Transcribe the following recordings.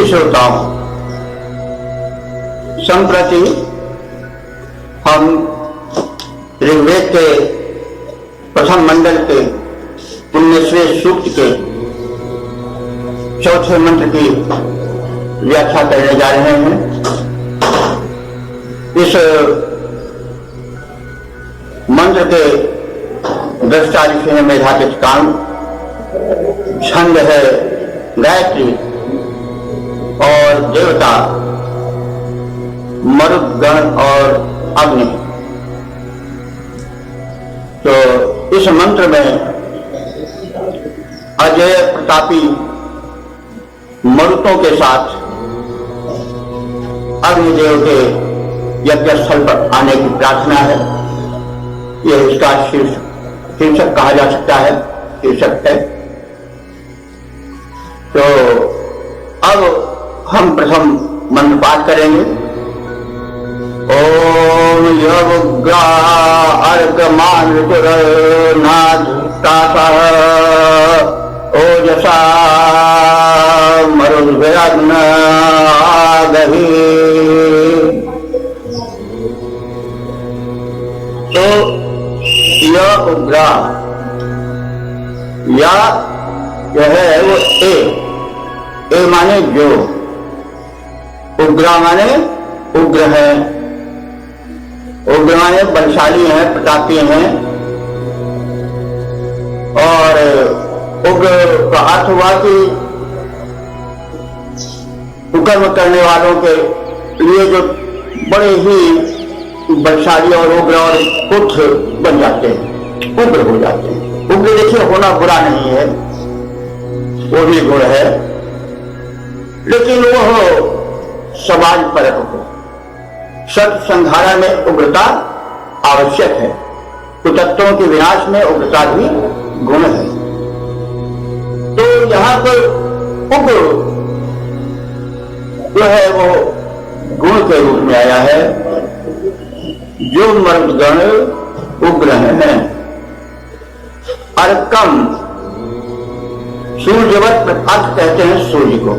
श्रोताओं, संप्रति हम ऋग्वेद के प्रथम मंडल के 19वें सूक्त के चौथे मंत्र की व्याख्या करने जा रहे हैं। इस मंत्र के दृष्टा लिखे हैं मेधातिथि काम, छंद है गायत्री और देवता मरुद्गण और अग्नि। तो इस मंत्र में अजय प्रतापी मरुतों के साथ अग्निदेव के यज्ञ स्थल पर आने की प्रार्थना है। यह इसका शीर्षक कहा जा सकता है, शीर्षक है। तो अब हम प्रथम मंत्र पाठ करेंगे। ओम यज्ञा अर्कमान ओजसा मरुद्भिरग्न आगहि। तो यह उग्रा या यह है वो ए माने जो, उग्रा माने उग्र है, उग्र माने बलशाली है, प्रतापी है। और उग्र का अर्थ हुआ कि कुकर्म करने वालों के लिए जो बड़े ही बलशाली और उग्र और क्रुद्ध बन जाते हैं, उग्र हो जाते हैं। उग्र देखिए होना बुरा नहीं है, वो भी गुण है, लेकिन वो समाज परक हो। सत्य संधारण में उग्रता आवश्यक है, कुतत्वों के विनाश में उग्रता भी गुण है। तो यहाँ पर उग्र जो है वो गुण के रूप में आया है। जो मरुद्गण उग्र हैं, अर्कम सूर्यवत अर्थ कहते हैं सूर्य को।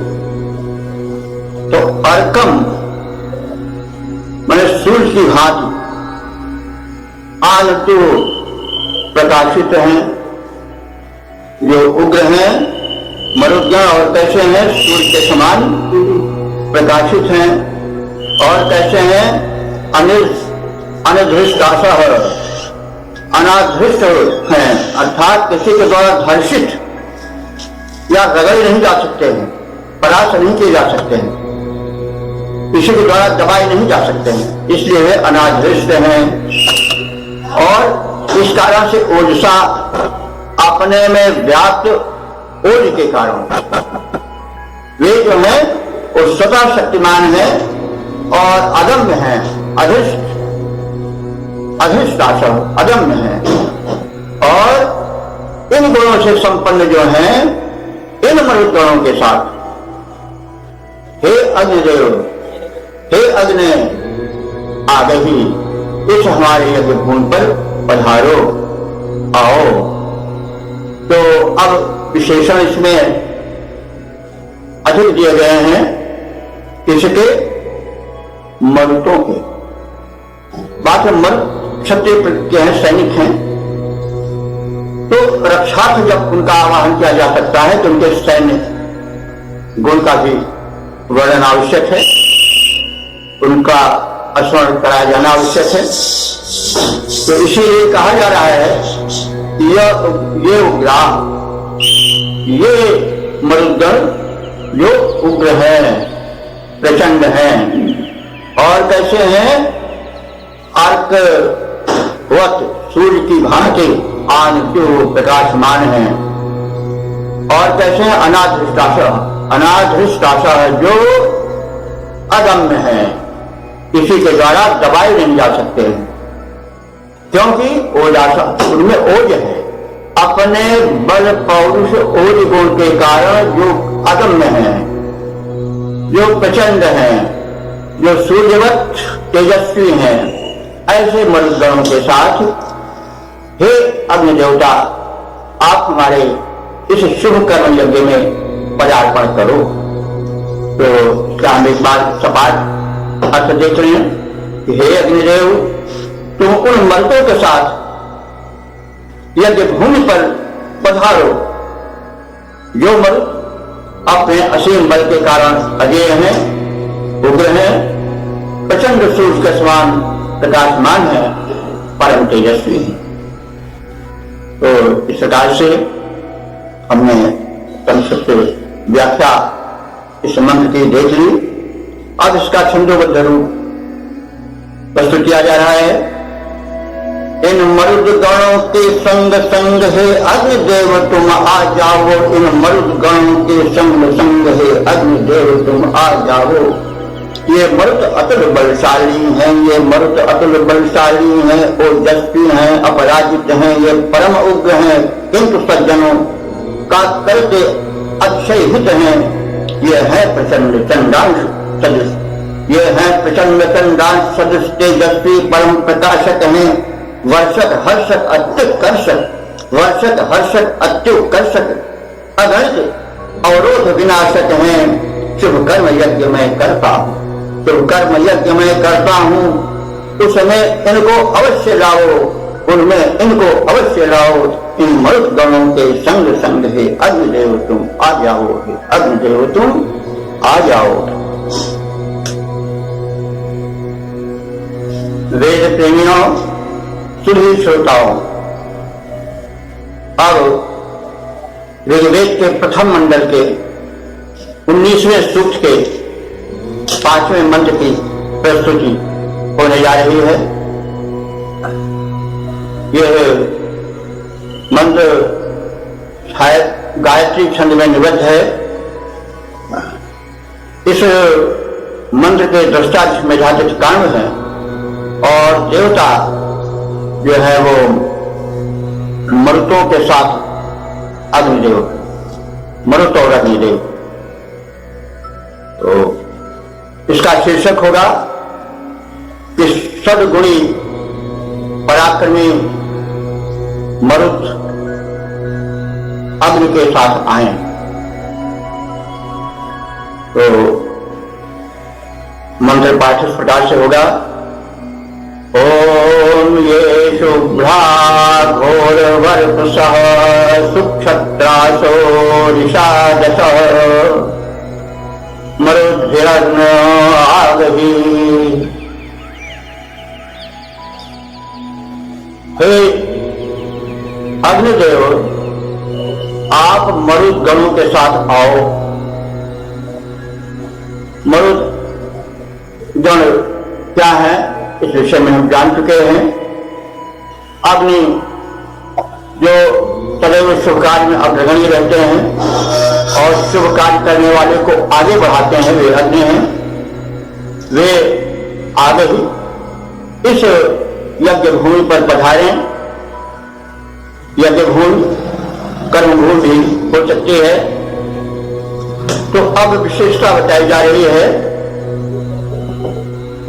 तो अर्कम माने सूर्य की भांति, आन तो प्रकाशित हैं, जो उग्र हैं मरुद्गण। और कैसे हैं? सूर्य के समान प्रकाशित हैं। और कैसे हैं? अनिर्धृष्ट अनाधृष्ट हैं, अर्थात किसी के द्वारा धर्षित या रगड़े नहीं जा सकते हैं, परास्त नहीं किए जा सकते हैं, किसी के द्वारा दबाए नहीं जा सकते हैं, इसलिए वे अनाधृष्ट हैं। और इस कारण से ओजसा अपने में व्याप्त ओज के कारण वे जो है वो स्वतः शक्तिमान है और अदम्य है, अधिष्ठाता अदम्य है। और इन गुणों से संपन्न जो हैं, इन मरुद्गणों के साथ हे अग्निदेव, हे अग्नि आगहि, इस हमारे यज्ञ भूमि पर पधारो, आओ। तो अब विशेषण इसमें अधिक दिए गए हैं, किसके? मरुतों के। बात है मरुत क्षत्रिय के हैं, सैनिक हैं, तो रक्षार्थ जब उनका आवाहन किया जा सकता है तो उनके सैन्य गुण का भी वर्णन आवश्यक है, उनका स्मरण कराया जाना आवश्यक है। तो इसीलिए कहा जा रहा है ये उग्रा, ये मरुद्गण जो उग्र है, प्रचंड है। और कैसे हैं? अर्कवत सूर्य की भांति आन जो प्रकाशमान है। और कैसे हैं? अनाधृष्टाशा जो अदम्य है, किसी के द्वारा दबाए नहीं जा सकते हैं, क्योंकि ओजाशा उनमें ओज है, अपने बल पौरुष ओज गुण के कारण जो अदम्य है, जो प्रचंड है, जो सूर्यवत तेजस्वी हैं, ऐसे मरुद्गणों के साथ हे अग्नि देवता, आप हमारे इस शुभ कर्म यज्ञ में पदार्पण करो। तो क्या हम एक बार सपाट अर्थ देख रहे हैं कि हे अग्निदेव, तुम उन मर्दों के साथ यज्ञ भूमि पर पधारो जो मर्द अपने असीम बल के कारण अजय हैं, उग्र हैं, प्रचंड सूर्य के समान प्रकाशमान है, परम तेजस्वी है। तो इस प्रकार से हमने संक्षिप्त व्याख्या इस मंत्र की देख ली। अब इसका छंदोबद्ध रूप प्रस्तुत किया जा रहा है। इन मरुद गणों के संग संग है अग्निदेव तुम आ जाओ, इन मरुद गणों के संग संग है अग्निदेव तुम आ जाओ। ये मरुद अतुल बलशाली हैं, ये मरुद अतुल बलशाली हैं, ओजस्वी हैं, अपराजित हैं, ये परम उग्र हैं, किंतु सज्जनों का करते अक्षय हित हैं। ये है प्रचंड चंडांश सदृश, ये है प्रचंड चंडांश सदृश तेजस्वी परम प्रकाशक हैं। वर्षक हर्षक अत्युत्कर्षक, वर्षक हर्षक अत्युत्कर्षक, अगणित अवरोध विनाशक हैं। शुभ कर्म यज्ञ मैं करता हूँ, शुभ कर्म यज्ञ मैं करता हूँ, उसमें इनको अवश्य लाओ, उनमें इनको अवश्य लाओ। इन मरुद गणों के संग संग है अग्निदेव तुम आ जाओ, हे अग्निदेव तुम आ जाओ। वेद प्रेमियों, सुधी श्रोताओं, अब ऋग्वेद के प्रथम मंडल के 19वें सूक्त के 5वें मंत्र की प्रस्तुति होने जा रही है। यह मंत्र शायद गायत्री छंद में निबद्ध है। इस मंत्र के दृष्टा में जातित काण्व है और देवता जो है वो मरुतों के साथ अग्निदेव, मरुत और अग्निदेव। तो इसका शीर्षक होगा कि सद्गुणी पराक्रमी मरुत अग्नि के साथ आए। तो मंत्र पाठ इस प्रकार से होगा। ओम ये शुभ्रा घोर वर्पसः सुक्षत्रासो ऋषादश मरुद्भिरग्न आगहि। हे अग्निदेव, आप मरुद गणों के साथ आओ। मरुद गण क्या है इस विषय में हम जान चुके हैं। अग्नि जो सदैव शुभ कार्य में अग्रगण्य रहते हैं और शुभ कार्य करने वाले को आगे बढ़ाते हैं, वे अग्नि हैं। वे आगे ही इस यज्ञ भूमि पर पधारें। यज्ञ भूमि कर्मभूमि भी हो सकती है। तो अब विशेषता बताई जा रही है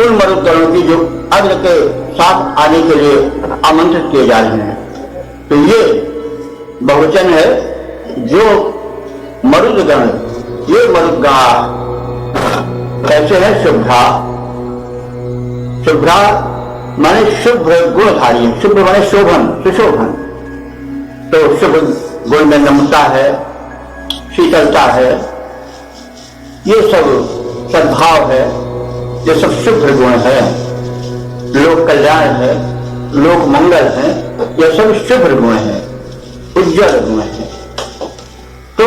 उन मरुद गणों की जो अग्नि के साथ आने के लिए आमंत्रित किए जा रहे हैं। तो ये बहुवचन है। जो मरुदगण, ये मरुदगण कैसे है? शुभ्रा। शुभ्रा माने शुभ्र गुणधारी, शुभ्र माने शोभन, सुशोभन। तो शुभ गुण में नम्रता है, शीतलता है, ये सब सद्भाव है, ये सब शुभ्र गुण है। लोक कल्याण है, लोक मंगल है, ये सब शुभ्र गुण है, उज्जवल गुण है। तो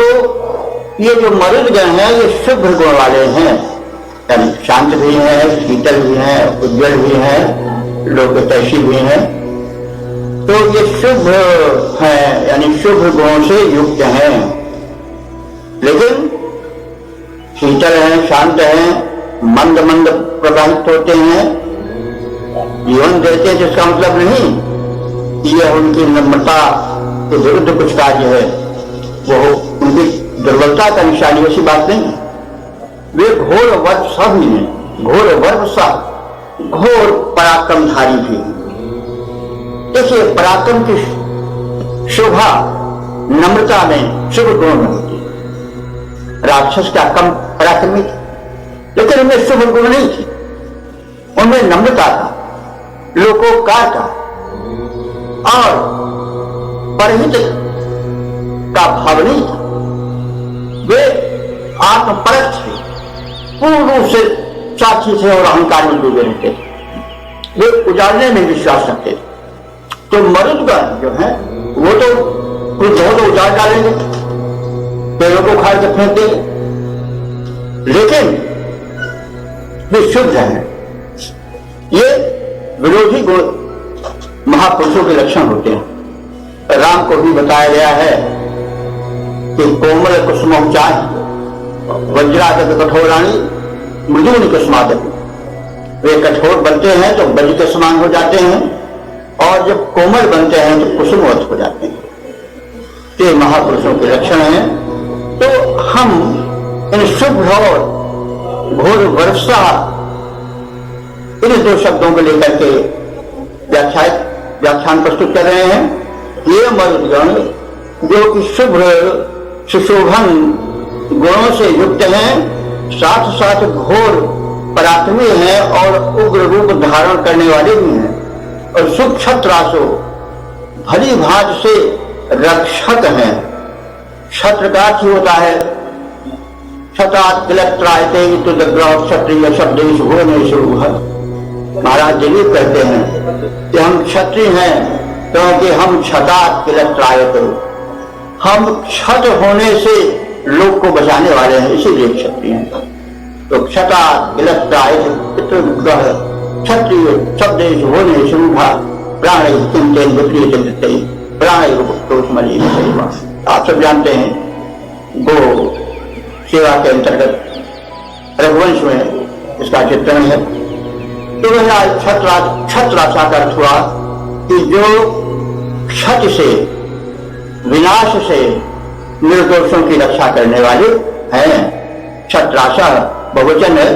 ये जो मरुदगण है ये शुभ्र गुण वाले हैं, यानी शांत भी हैं, शीतल भी हैं, उज्जवल भी हैं, लोकतैषी भी हैं। तो ये शुभ है, यानी शुभ गुणों से युक्त हैं। लेकिन शीतल हैं, शांत हैं, मंद मंद प्रभावित होते हैं, जीवन देते हैं। जिसका मतलब नहीं यह उनकी नम्रता के विरुद्ध कुछ कार्य है, वो उनकी दुर्बलता का निशानी, ऐसी बात नहीं। वे घोर वर्षा भी हैं, घोर वर्षा, घोर पराक्रमधारी भी। देखिए, पराक्रम की शोभा नम्रता में, शुभ गुण में होती है। राक्षस क्या कम पराक्रमी? लेकिन उनमें शुभ गुण नहीं थी, उनमें नम्रता था, लोकोपकार था और परहित का भाव नहीं था। वे आत्मपरक थे, पूर्ण रूप से साक्षी थे और अहंकार में डूबे रहते थे। वे उजाड़ने में विश्वास रखते थे। तो मरुदगण जो है वो तो कुछ हो तो उजाड़ डालेंगे, पेड़ों को उखाड़ के फेंक देंगे, लेकिन वे शुद्ध हैं। ये विरोधी गुण महापुरुषों के लक्षण होते हैं। राम को भी बताया गया है कि कोमल कुसुम चाहि वज्रादक कठोराणी मृदुनि कुसुमादक। वे कठोर बनते हैं तो वज्र के समान हो जाते हैं और जब कोमल बनते हैं तो कुसुमवत हो जाते हैं। ये महापुरुषों के लक्षण हैं। तो हम इन शुभ और घोर वर्षा इन दो शब्दों को लेकर के व्याख्यान प्रस्तुत कर रहे हैं। ये मरुदगण जो कि शुभ सुशोभन गुणों से युक्त हैं, साथ साथ घोर पराक्रमी हैं और उग्र रूप धारण करने वाले भी हैं और सुख क्षत्रासो भली भांति से रक्षक हैं। क्षत्र का अर्थ होता है क्षत्रात् किलत्रायते तुदग्रह क्षत्रिय शब्देश भुवनेषु। महाराज दिलीप कहते हैं कि हम क्षत्रिय हैं क्योंकि हम क्षतात् किलत्रायते, हम क्षत होने से लोक को बचाने वाले हैं, इसीलिए क्षत्रिय हैं। तो क्षतात् किलत्रायते पितृग्रह क्षत्रिय शब्देश भुवनेषु प्राणैः चिंतेन विपरीतैः प्राणैः पुरुषमलीन। आप सब जानते हैं गो सेवा के अंतर्गत रघुवंश में इसका चित्रण है। तो वह क्षत्राशा का अर्थ हुआ कि जो क्षत से विनाश से निर्दोषों की रक्षा करने वाले हैं। क्षत्राशा बहुवचन है,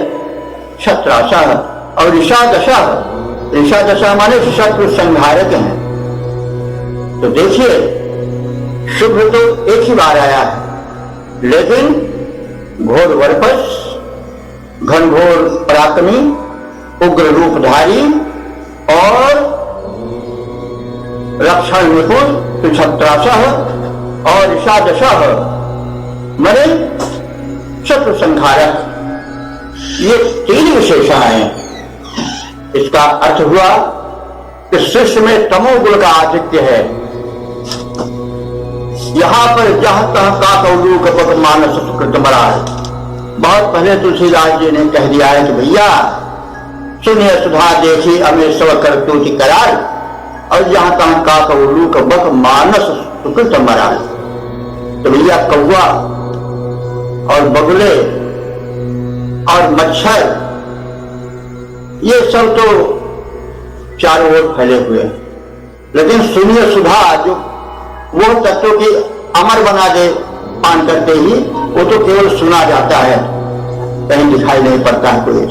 क्षत्राशा और ऋषादशा माने शत्रु संहारक हैं। तो देखिए शुभ तो एक ही बार आया है, लेकिन घोर वर्पस, घनघोर पराक्रमी, उग्र रूपधारी और रक्षण निपुण क्षत्राशः और ऋषादशः मने शत्रु संहारक। ये तीन विशेषणाएं हैं। इसका अर्थ हुआ कि शिष्य में तमोगुण का आधिक्य है। यहां पर जहां तह का कौलू कपट मानस सुकृत मराल। बहुत पहले तुलसीदास जी ने कह दिया है कि भैया सुनिए सुधा देखी अमे सब करतूति करार, और जहां तहां का कौलू कपट मानस सुकृत मराल। तो भैया कौवा और बगुले और मच्छर ये सब तो चारों ओर फैले हुए हैं, लेकिन सुनिए सुधा जो वो तत्व की अमर बना दे पान करते ही, वो तो केवल सुना जाता है, कहीं दिखाई नहीं पड़ता है कोई।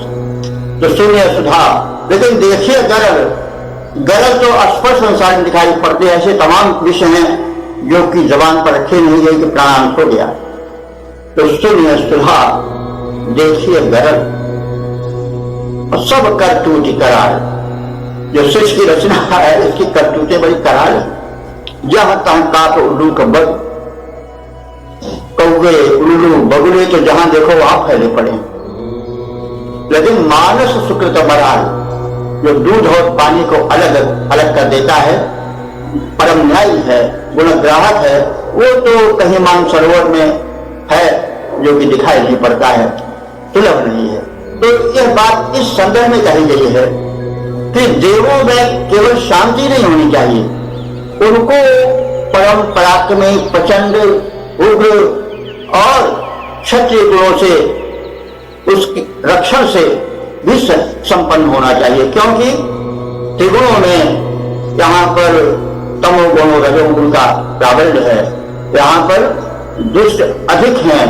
तो सुनिए सुधा, लेकिन देखिए गरल तो स्पर्श अनुसार में दिखाई पड़ते हैं। ऐसे तमाम विषय हैं जो कि जबान पर रखे नहीं गए कि प्राण हो गया। तो सुनिए सुधा, देखिए गरल और सब करतूति करार। जो शिष्य की रचना है इसकी करतूतें बड़ी करार है। जहां तहां काक उल्लू कब्बल, कौवे उल्लू बगुले तो जहां देखो वहां फैले पड़े। लेकिन मानस सुकृत मराल, जो दूध और पानी को अलग अलग कर देता है, परम न्यायी है, गुणग्राहक है, वो तो कहीं मानसरोवर में है जो कि दिखाई नहीं पड़ता है, सुलभ नहीं है। तो यह बात इस संदर्भ में कही गई है कि देवों में केवल शांति नहीं होनी चाहिए, उनको परम पराक्रमी, प्रचंड, उग्र और क्षत्रिय गुणों से, उसके रक्षण से भी संपन्न होना चाहिए। क्योंकि त्रिगुणों में यहाँ पर तमोगुण और रजोगुण का प्राबल्य है। यहाँ पर दुष्ट अधिक हैं,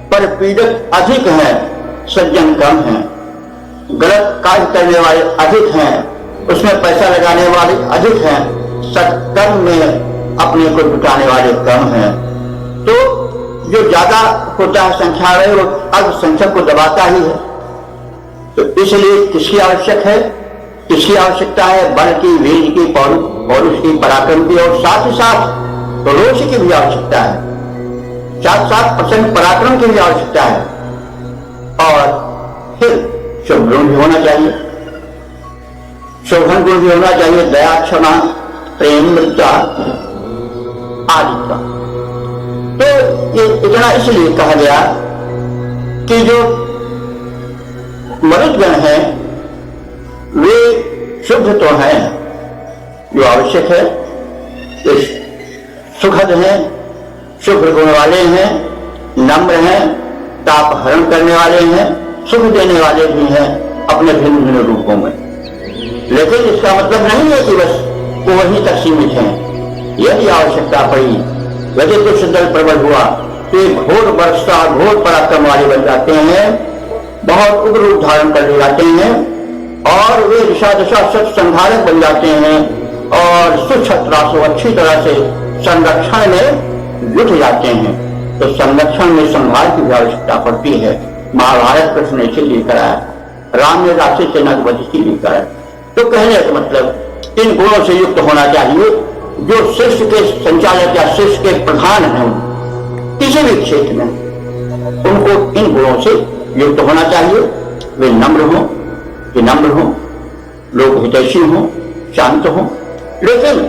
पर पीड़क अधिक हैं, सज्जन कम हैं। गलत कार्य करने वाले अधिक हैं, उसमें पैसा लगाने वाले अधिक हैं, सत्कर्म में अपने को जुटाने वाले कम हैं। तो जो ज्यादा होता है संख्या में, वो अल्पसंख्यक को दबाता ही है। तो इसलिए किसकी आवश्यक है, किसकी आवश्यकता है? बल की, वीर की, पौरुष की, पराक्रम की, और साथ ही साथ रोष की भी आवश्यकता है, साथ साथ प्रचंड पराक्रम की भी आवश्यकता है। और फिर शुभ गुण भी होना चाहिए, शोभन गुण भी होना चाहिए, दया, क्षमा, प्रेम, मित्रता आदि का। तो ये इतना इसलिए कहा गया कि जो मनुष्यगण है वे शुद्ध तो हैं, जो आवश्यक है, वे सुखद हैं, शुभ गुण वाले हैं, नम्र हैं, ताप हरण करने वाले हैं, सुख देने वाले भी हैं अपने भिन्न भिन्न रूपों में। लेकिन इसका मतलब नहीं है कि बस वो वहीं तक सीमित हैं। यदि आवश्यकता पड़ी, यदि कुछ दल प्रबल हुआ तो घोर बरसा, घोर पराक्रम वाले बन जाते हैं, बहुत उग्र रूप धारण कर ले जाते हैं, और वे दिशा दिशा सच संहारक बन जाते हैं, और सुछत्रासु अच्छी तरह से संरक्षण में जुट जाते हैं। तो संरक्षण में संहार की भी आवश्यकता पड़ती है। महाभारत कृष्ण ने इसीलिए कराया, राम ने राशि से नगवध इसीलिए कराया। तो कहने का मतलब इन गुणों से युक्त होना चाहिए जो शिष्य के संचालक या शिष्य के प्रधान हैं, किसी भी क्षेत्र में उनको इन गुणों से युक्त होना चाहिए। वे नम्र हों, विनम्र हों, लोग हितैषी हों, शांत हों, लेकिन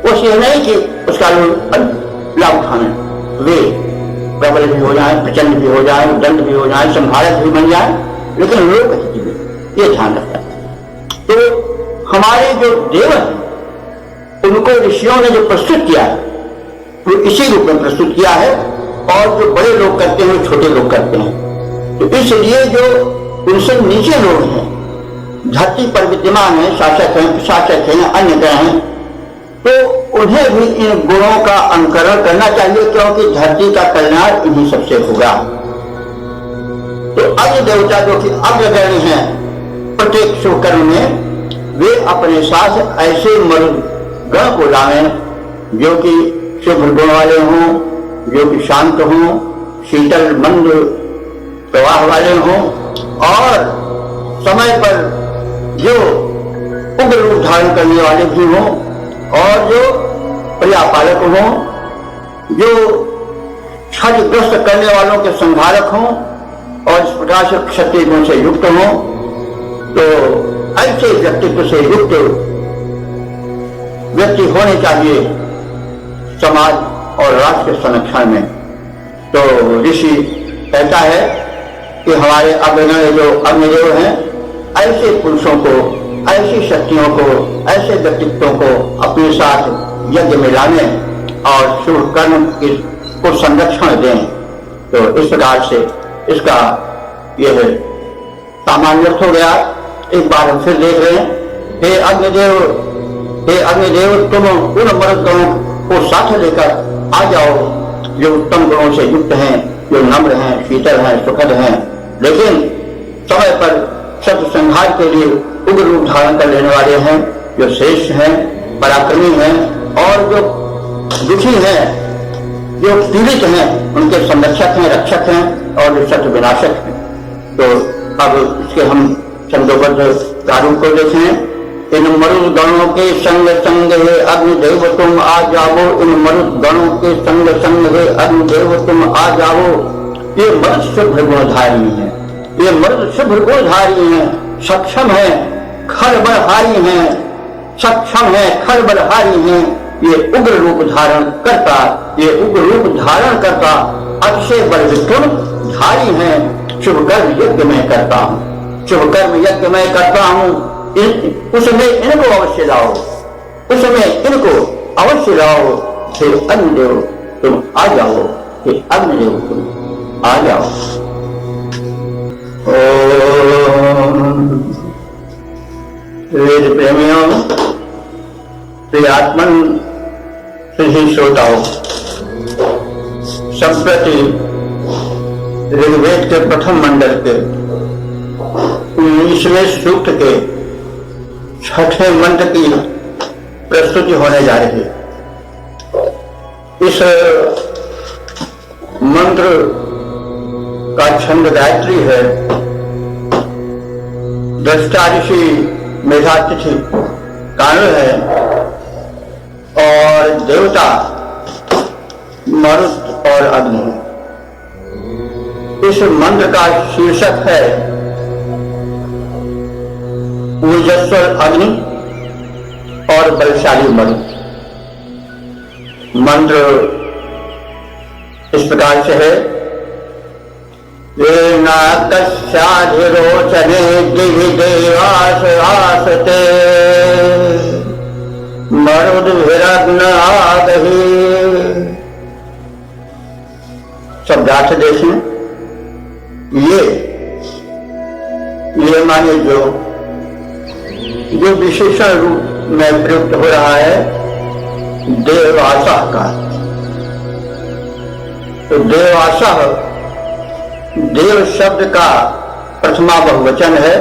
वो यह नहीं कि उसका लाभ उठाने, वे प्रबल भी हो जाए, प्रचंड भी हो जाए, दंड भी हो जाए, संहारक भी बन जाए, लेकिन लोग हित में ये ध्यान रखता है। तो हमारे जो देव हैं उनको ऋषियों ने जो प्रस्तुत किया है वो इसी रूप में प्रस्तुत किया है, और जो बड़े लोग करते हैं वो छोटे लोग करते हैं। तो इसलिए जो उनसे नीचे लोग हैं, धरती पर विद्यमान है, शासक हैं, अन्य ग्रह हैं, तो उन्हें भी इन गुणों का अनुकरण करना चाहिए, क्योंकि धरती का कल्याण इन्हीं सबसे होगा। तो अन्य देवता जो कि अग्रगण्य हैं प्रत्येक शुभ कर्म में, वे अपने साथ ऐसे मरुदगण को लाएं जो कि शुभ गुण वाले हों, जो कि शांत हों, शीतल मंद प्रवाह वाले हों, और समय पर जो उग्र रूप धारण करने वाले भी हों, और जो पर्यापालक हों, जो क्षतिग्रस्त करने वालों के संहारक हों, और इस प्रकार से क्षत्रिय गुण से युक्त हों। तो ऐसे व्यक्तित्व से युक्त व्यक्ति होने चाहिए समाज और राष्ट्र के संरक्षण में। तो ऋषि कहता है कि हमारे अग्रगण्य जो अग्निदेव हैं, ऐसे पुरुषों को, ऐसी शक्तियों को, ऐसे व्यक्तित्वों को अपने साथ यज्ञ में लाने और शुभ कर्म को संरक्षण दें। तो इस प्रकार से इसका यह सामान्य अर्थ हो गया। एक बार हम फिर देख रहे हैं, हे अग्निदेव, तुम उन मरुदगणों को साथ लेकर आ जाओ जो उत्तम गुणों से युक्त हैं, जो नम्र हैं, शीतल हैं, सुखद हैं, लेकिन समय पर शत्रु संहार के लिए उग्र रूप धारण कर लेने वाले हैं, जो श्रेष्ठ हैं, पराक्रमी हैं, और जो दुखी हैं, जो पीड़ित हैं, उनके संरक्षक हैं, रक्षक हैं, और जो शत्रु विनाशक हैं। तो अब इसके हम छंदोबद्ध प्रारूप को देखें। इन मरुदगणों के संग संग हे अग्निदेव तुम आ जाओ, इन मरुदगणों के संग संग हे अग्निदेव तुम आ जाओ। ये मरुद शुभ गुणधारी हैं, ये मरुद शुभ गुणधारी हैं, सक्षम है, खरबलहारी हैं, सक्षम है, खरबलहारी हैं। ये उग्र रूप धारण करता, ये उग्र रूप धारण करता अक्षय बल विक्रम धारी हैं। शुभ कर्म यज्ञ में करता हूँ, शुभ कर्म यज्ञ में करता हूँ, उसमें इनको अवश्य लाओ, उसमें इनको अवश्य लाओ। हे अग्निदेव तुम आ जाओ, हे अग्निदेव तुम आ जाओ। वेद प्रेमियों, प्रियात्मन श्री श्रोताओं, संप्रति ऋग्वेद के प्रथम मंडल के 19वें सूक्त के 6ठे मंत्र की प्रस्तुति होने जा रही है। इस मंत्र का छंद गायत्री है। दृष्टा ऋषि मेधातिथि कानून है और देवता मरुत और अग्नि है। इस मंत्र का शीर्षक है ऊर्जस्वर अग्नि और बलशाली मरुत। मंत्र इस प्रकार से है, ये नाकस्याधिरोचने दिवि देवास आसते मरुद्भिरग्न आगहि। शब्दार्थ देखें, ये माने जो विशेषण रूप में प्रयुक्त हो रहा है देवासा का। तो देवासा देव शब्द का प्रथमा बहुवचन है।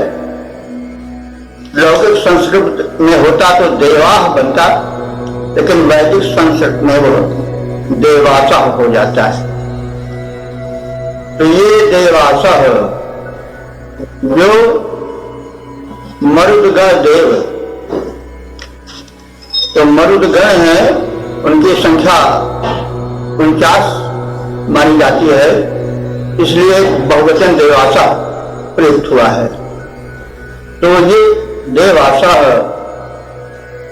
लौकिक संस्कृत में होता तो देवाह बनता, लेकिन वैदिक संस्कृत में वो देवासा हो जाता है। तो ये देवासा जो मरुदगण देव, तो मरुदगण है, उनकी संख्या 49 मानी जाती है, इसलिए बहुवचन देवासा प्रयुक्त हुआ है। तो ये देवासा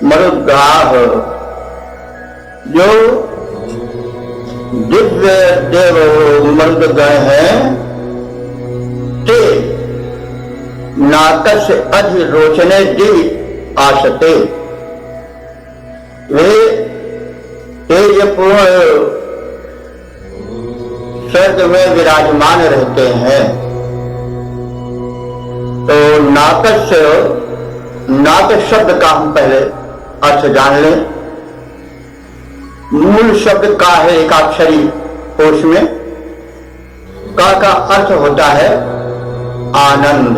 मरुद्गाह जो दिव्य देव मरुदगण हैं, ते नाकस अधिरोचने दिवि आसते। वे तेजपूर्ण स्वर्ग में विराजमान रहते हैं। तो नाकस शब्द का हम पहले अर्थ जान लें। मूल शब्द का है एकाक्षरी कोश में, का अर्थ होता है आनंद,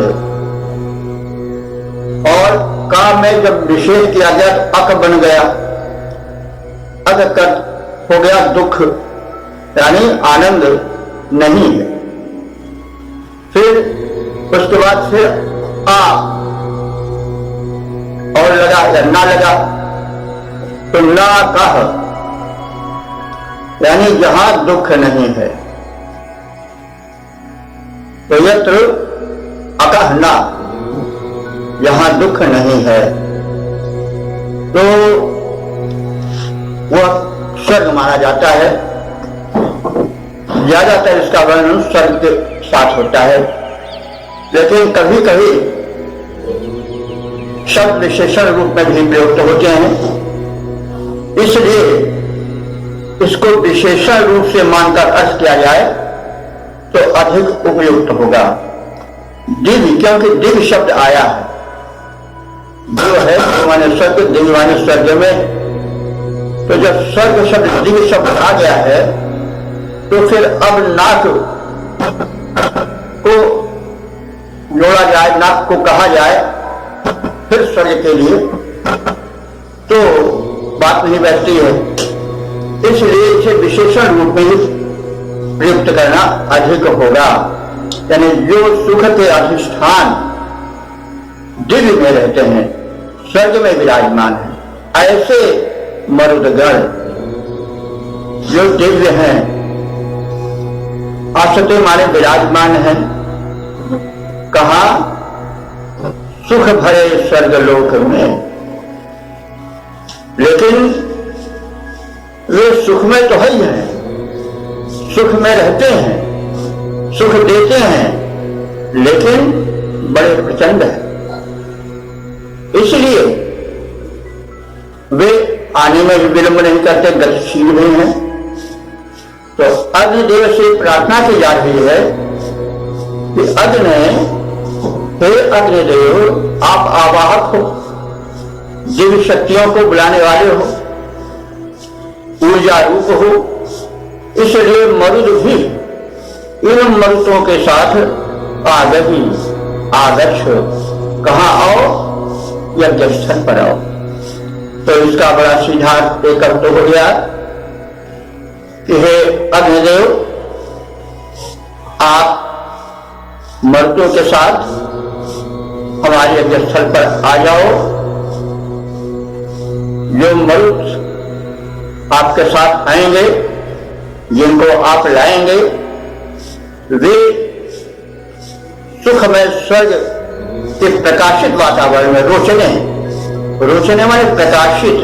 और का में जब विशेष किया गया तो अक बन गया, अक हो गया दुख, यानी आनंद नहीं है। फिर उसके बाद फिर आ और लगा या ना लगा, तो ना कह यानी जहां दुख नहीं है। तो यत्र अकह ना, यहां दुख नहीं है, तो वह स्वर्ग माना जाता है। ज्यादातर इसका वर्णन स्वर्ग के साथ होता है, लेकिन कभी कभी शब्द विशेषण रूप में भी प्रयुक्त होते हैं, इसलिए इसको विशेषण रूप से मानकर अर्थ किया जाए तो अधिक उपयुक्त होगा। दिव्य, क्योंकि दिव्य शब्द आया है, दिव्य है माने स्वर्ग, दिव्य माने स्वर्ग में। तो जब स्वर्ग शब्द दिव्य शब्द आ गया है, तो फिर अब नाक को जोड़ा जाए, नाक को कहा जाए फिर स्वर्ग के लिए, तो बात नहीं बैठती है। इसलिए इसे विशेषण रूप में प्रयुक्त करना अधिक होगा। यानी जो सुख के अधिष्ठान दिव्य में रहते हैं, स्वर्ग में विराजमान है, ऐसे मरुदगण जो दिव्य हैं, आसते माने विराजमान हैं, कहा सुख भरे स्वर्गलोक में। लेकिन वे सुख में तो है ही हैं, सुख में रहते हैं, सुख देते हैं, लेकिन बड़े प्रचंड है। इसलिए वे आने में भी विलंब नहीं करते, गतिशील भी हैं। तो अग्निदेव से प्रार्थना की जा रही है कि हे अग्निदेव, आप आवाहक हो, दिव्य शक्तियों को बुलाने वाले हो, ऊर्जा रूप हो, इसलिए मरुद भी इन मरुतों के साथ आगही आगच्छ, कहाँ आओ, यज्ञ स्थल पर आओ। तो इसका बड़ा सीधा एक अर्थ हो गया कि हे अग्निदेव, आप मर्दों के साथ हमारे यज्ञ स्थल पर आ जाओ। जो मरुत आपके साथ आएंगे, जिनको आप लाएंगे, वे सुखमय स्वर्ग के प्रकाशित वातावरण में, रोशने माने प्रकाशित,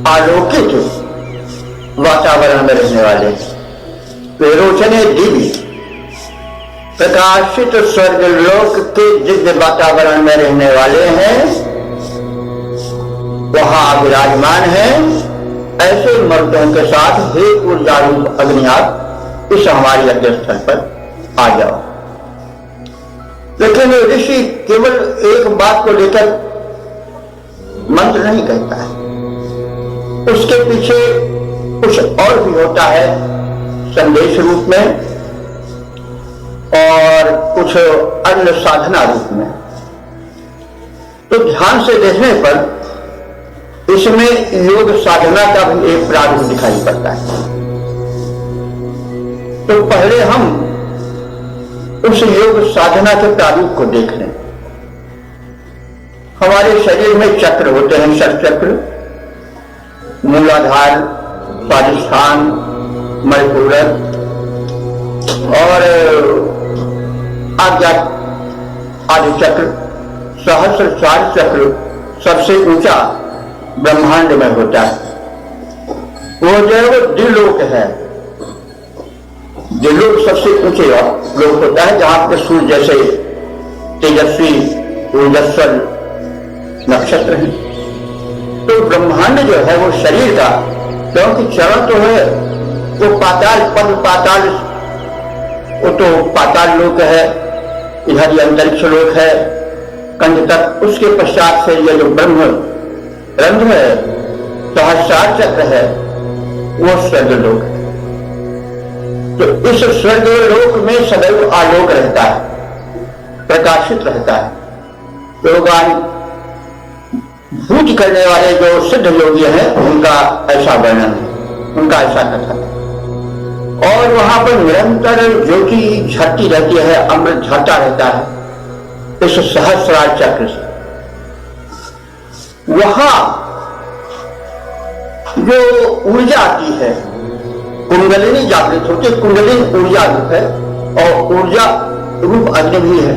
आलोकित वातावरण में रहने वाले, वे रोशने दिव्य प्रकाशित स्वर्ग लोक के दिव्य वातावरण में रहने वाले हैं, वहां विराजमान हैं। ऐसे मर्दों के साथ हे ऊर्जा रूप अग्नि आप इस हमारी यज्ञ स्थल पर आ जाओ। लेकिन ऋषि केवल एक बात को लेकर मंत्र नहीं कहता है, उसके पीछे कुछ और भी होता है संदेश रूप में और कुछ अन्य साधना रूप में। तो ध्यान से देखने पर इसमें योग साधना का भी एक प्रारूप दिखाई पड़ता है। तो पहले हम उस योग साधना के प्रारूप को देख लें। हमारे शरीर में चक्र होते हैं, षटचक्र, मूलाधार, स्वादिष्ठान, मणिपूरक और आज्ञा आदि चक्र। सहस्रार चक्र सबसे ऊंचा ब्रह्मांड में होता है। वो जो है वो द्विलोक है। द्विलोक सबसे ऊंचे लोक होता है, जहां पर सूर्य जैसे तेजस्वी ऊर्जस्वल नक्षत्र है। तो ब्रह्मांड जो है वो शरीर का, क्योंकि चरण तो है वो पाताल, पद पाताल, वो तो पाताल लोक है, इधर ये अंतरिक्ष लोक है कंध तक। उसके पश्चात से ये जो ब्रह्म रंध्र है, सहस्रार चक्र है, वो स्वर्ग लोक है। तो इस स्वर्ग लोक में सदैव आलोक रहता है, प्रकाशित रहता है। योगान भूत करने वाले जो सिद्ध योगी हैं, उनका ऐसा वर्णन है, उनका ऐसा कथन है। और वहां पर निरंतर ज्योति झड़ती रहती है, अमृत झड़ता रहता है इस सहस्रार चक्र से। वहां जो ऊर्जा आती है, कुंडलिनी जागृत होती है। कुंडलिनी ऊर्जा रूप है और ऊर्जा रूप अग्नि भी है।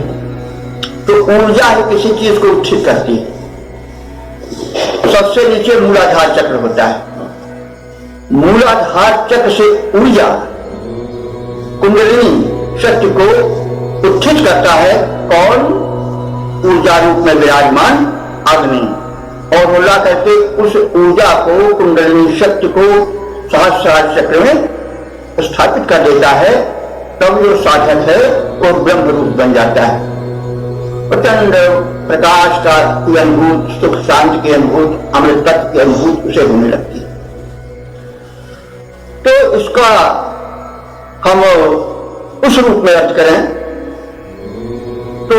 तो ऊर्जा ही किसी चीज को उत्थित करती है। सबसे नीचे मूलाधार चक्र होता है। मूलाधार चक्र से ऊर्जा कुंडलिनी शक्ति को उत्थित करता है। कौन? ऊर्जा रूप में विराजमान अग्नि। और बोला करके उस ऊर्जा को, कुंडलिनी शक्ति को सहस्रार चक्र में स्थापित कर देता है। तब जो साधक है वो ब्रह्म रूप बन जाता है। प्रचंड प्रकाश का अनुभूत, सुख शांति की अनुभूत, अमृत तत्व की अनुभूत उसे होने लगती है। तो इसका हम उस रूप में अर्थ करें तो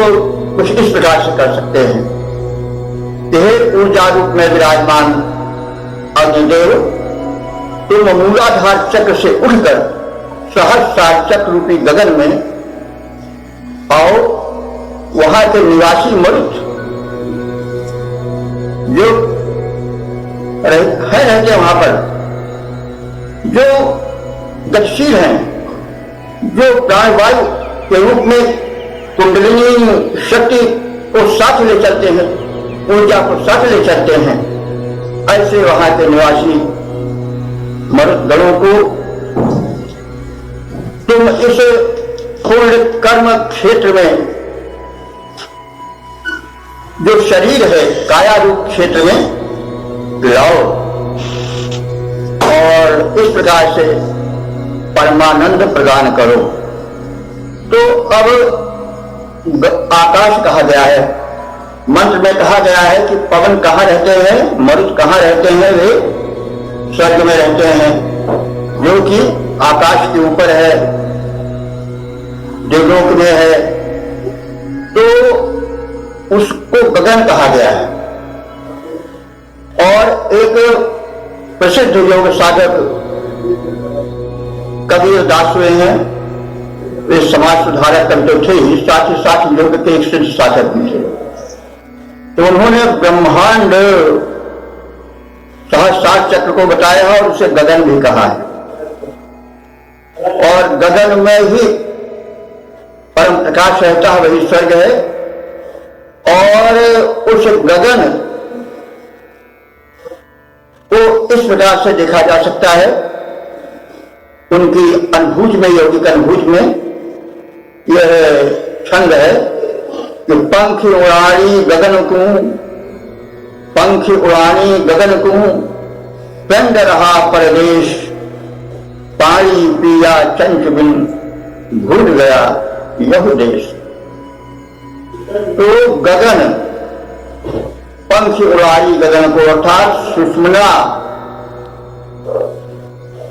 कुछ इस प्रकार से कर सकते हैं। यह ऊर्जा रूप में विराजमान अग्निदेव, तुम मूलाधार चक्र से उठकर सहस्रार चक्र रूपी गगन में आओ। वहां के निवासी मरुत जो रहते हैं, वहां पर जो गतिशील हैं, जो प्राणवायु के रूप में कुंडलिनी शक्ति को साथ ले चलते हैं, ऊर्जा को साथ ले चलते हैं, ऐसे वहां के निवासी मरुत गणों को तुम इस पूर्ण कर्म क्षेत्र में, जो शरीर है काया रूप क्षेत्र में लाओ और इस प्रकार से परमानंद प्रदान करो। तो अब आकाश कहा गया है, मंत्र में कहा गया है कि पवन कहाँ रहते हैं, मरुत कहाँ रहते हैं, वे स्वर्ग में रहते हैं, जो कि आकाश के ऊपर है, देवलोक में है। तो उसको गगन कहा गया है। और एक प्रसिद्ध योग साधक कबीर दास हुए हैं, वे समाज सुधारक कवि तो थे ही, साथ ही साथ योग के एक सिद्ध साधक भी थे। तो उन्होंने ब्रह्मांड सहस्रार चक्र को बताया और उसे गगन भी कहा है, और गगन में ही परम प्रकाश रहता है, वही स्वर्ग है। और उस गगन को इस प्रकार से देखा जा सकता है, उनकी अनुभूति में, यौगिक अनुभूति में यह छंद है कि पंख उड़ानी गगन को, पंख उड़ानी गगन को, पेंड रहा परदेश, पानी पिया चंच बिन, भूल गया यह देश। तो गगन, पंख उड़ाई गगन को, अर्थात सुषुम्ना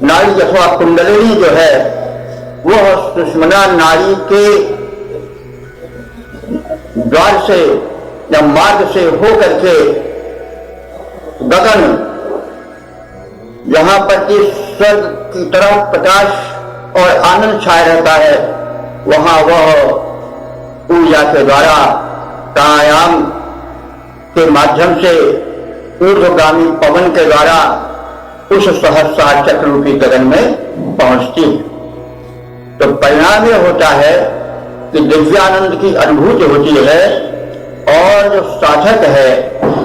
नाड़ी अथवा कुंडलिनी जो है, वह सुषुम्ना नाड़ी के द्वार से या मार्ग से होकर के गगन, जहां पर कि स्वर्ग की तरफ प्रकाश और आनंद छाया रहता है, वहां वह ऊर्जा के द्वारा प्राणायाम के माध्यम से ऊर्ध्वगामी पवन के द्वारा उस सहस्रार चक्र रूपी गगन में पहुंचती है। तो परिणाम यह होता है कि दिव्यानंद की अनुभूति होती है, और जो साधक है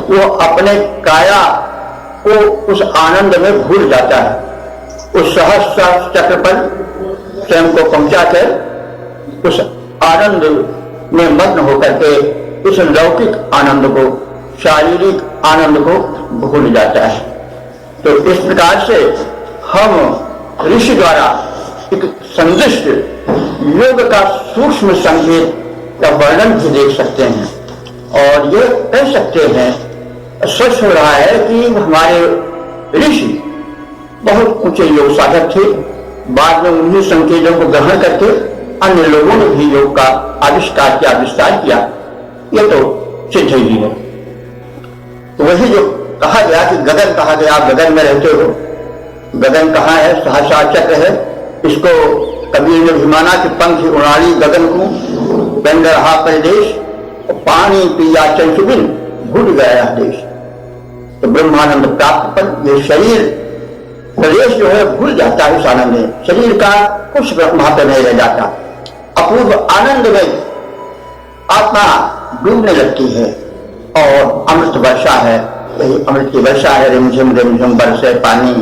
वो अपने काया को उस आनंद में भूल जाता है। उस सहस्रार चक्र पर स्वयं को पहुंचाकर उस आनंद में मग्न होकर के इस लौकिक आनंद को, शारीरिक आनंद को भूल जाता है। तो इस प्रकार से हम ऋषि द्वारा एक संदिष्ट योग का सूक्ष्म संकेत का वर्णन भी देख सकते हैं, और ये कह सकते हैं, स्पष्ट हो रहा है कि हमारे ऋषि बहुत ऊंचे योग साधक थे। बाद में उन्हीं संकेतों को ग्रहण करके अन्य लोगों ने भी योग का आविष्कार किया, विस्तार किया, ये तो सिद्ध ही है। तो वही जो कहा गया कि गगन कहा गया, आप गगन में रहते हो, गगन कहाँ है? सहस्रार चक्र है। इसको कबीर ने भी माना कि पंख उड़ानी गगन को, पेंड रहा परदेश, पानी पिया चंच बिन, भूल गया देश। तो ब्रह्मानंद प्राप्त पर यह शरीर प्रदेश जो है भूल जाता है, उस आनंद में शरीर का कुछ महत्व नहीं रह जाता। अपूर्व आनंद में आत्मा डूबने लगती है, और अमृत वर्षा है, यही अमृत की वर्षा है, रिमझिम रिमझिम बरसे पानी।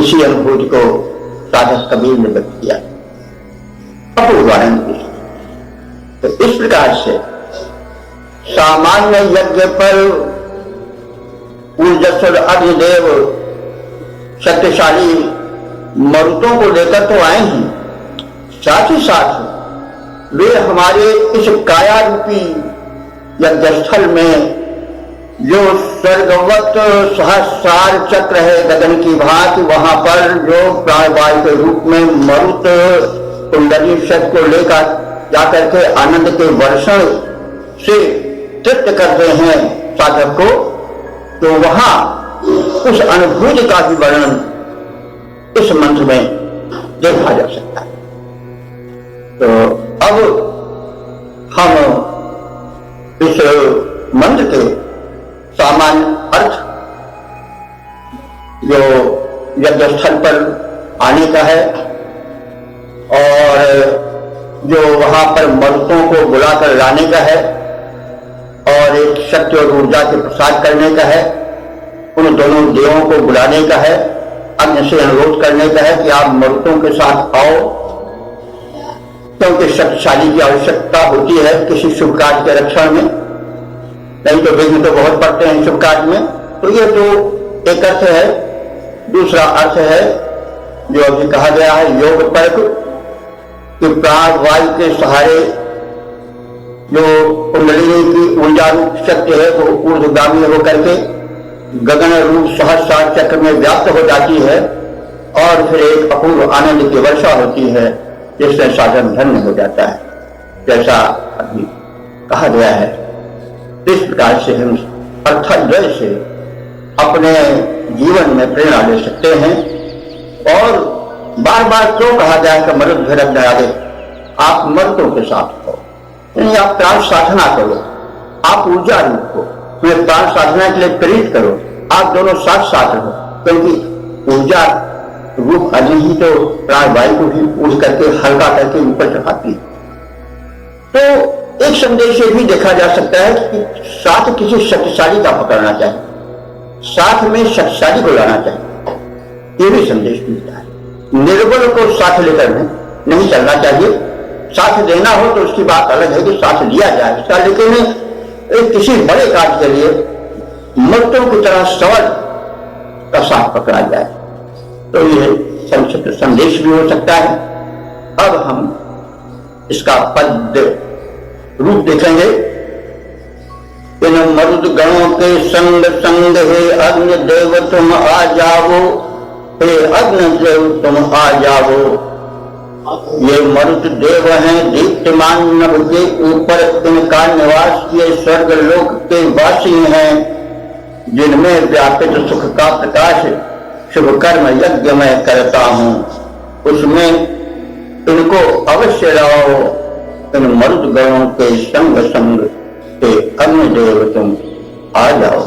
इसी अनुभूति को साधक कबीर ने व्यक्त किया, अपूर्व आनंद की। तो इस प्रकार से सामान्य यज्ञ पर ऊर्जस्व अग्निदेव शक्तिशाली मरुतों को लेकर तो आए हैं, साथ ही साथ वे हमारे इस काया रूपी यज्ञस्थल में जो स्वर्गवत सहस्रार चक्र है गगन की भांति, वहां पर जो प्राणवायु के रूप में मरुत कुंडली शक्ति को लेकर जाकर के आनंद के वर्षण से तृप्त करते हैं साधक को, तो वहां उस अनुभूति का भी वर्णन इस मंत्र में देखा जा सकता है। तो अब हम इस मंत्र के सामान्य अर्थ, जो यज्ञस्थल पर आने का है और जो वहां पर मरुतों को बुलाकर लाने का है और एक शक्ति और ऊर्जा के प्रसाद करने का है, उन दोनों देवों को बुलाने का है, अग्नि से अनुरोध करने का है कि आप मरुतों के साथ आओ, क्योंकि शक्तिशाली की आवश्यकता होती है किसी शुभ कार्य के रक्षण में, नहीं तो विघ्न तो बहुत पड़ते हैं शुभ कार्य में। तो ये तो एक अर्थ है। दूसरा अर्थ है जो अभी कहा गया है योग तर्क, कि प्राण वायु के सहारे जो कुंडलिनी की ऊर्जा रूप शक्ति है वो ऊर्ध्वगामी होकर के गगन रूप सहस्रार चक्र में व्याप्त हो जाती है, और फिर एक अपूर्व आनंद की वर्षा होती है, जिससे साधन धन्य हो जाता है, जैसा अभी कहा गया है। इस प्रकार से हम अर्थद्वय से अपने जीवन में प्रेरणा ले सकते हैं। और बार बार क्यों कहा गया कि मरुद्भरग्न आदि आप मर्दों के साथ हो, यानी आप प्राण साधना करो, आप ऊर्जा रूप हो, तुम्हें प्राण साधना के लिए प्रेरित करो, आप दोनों साथ साथ रहो, क्योंकि ऊर्जा रूप अग्नि ही तो प्राणवायु को भी उड़ करके हल्का करके ऊपर चढ़ाती है। तो एक संदेश ये भी देखा जा सकता है कि साथ किसी शक्तिशाली का पकड़ना चाहिए, साथ में शक्तिशाली को लाना चाहिए, ये भी संदेश मिलता है। निर्बल को साथ लेकर नहीं चलना चाहिए, साथ देना हो तो उसकी बात अलग है कि साथ लिया जाए इसका, लेकिन किसी बड़े कार्य के लिए मर्दों की तरह सबल का साथ पकड़ा जाए, तो ये संक्षिप्त संदेश भी हो सकता है। अब हम इसका पद रूप देखेंगे। इन मरुद गणों के संग संग हे अग्नि देव तुम आ जाओ, हे अग्नि देव तुम आ जाओ। ये मरुद देव हैं दीप्तिमान नभ के ऊपर, इनका निवास ये स्वर्ग लोक के वासी हैं, जिनमें व्यापित सुख का प्रकाश शुभ कर्म यज्ञ मैं करता हूं, उसमें इनको अवश्य रहो। इन मरुद गणों के संग संग हे अग्नि देव तुम आ जाओ।